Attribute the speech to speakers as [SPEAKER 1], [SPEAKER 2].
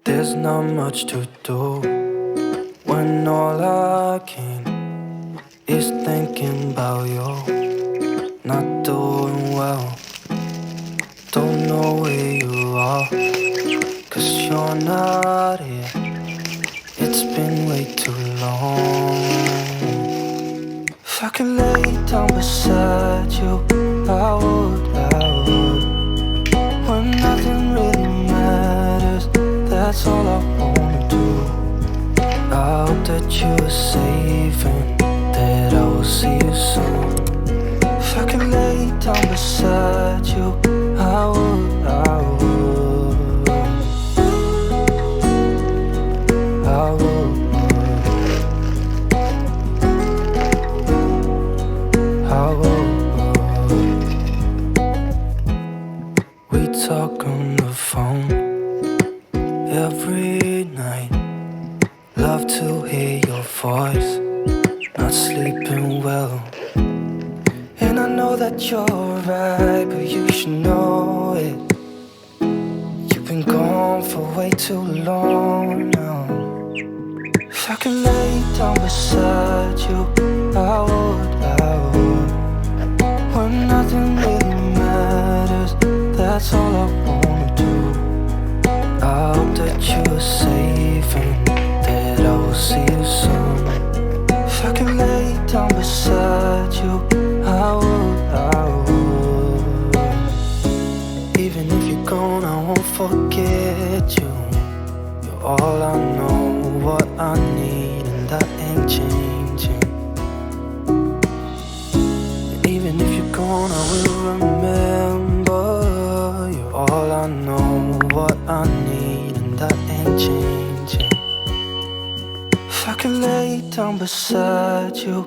[SPEAKER 1] There's not much to do when all I can is thinking about you. Not doing well, don't know where you are, 'cause you're not here. It's been way too long. If I could lay down beside you, I would. When nothing really matters, that's all I wanna do. I hope that you are safe and that I will see you soon. If I could lay down beside you, I would. We talk on the phone every night. Love to hear your voice. Not sleeping well, and I know that you're right, but you should know it. You've been gone for way too long now. If I could lay down beside you, I would. When nothing really matters, that's all I wanna do. I hope that you are safe and that I will see you soon. If I could lay down beside you, I would. Even if you're gone, I won't forget you. You're all I know, what I need, and that ain't changing. And even if you're gone, I will remember. You're all I know, what I need, and that ain't changing. If I could lay down beside you.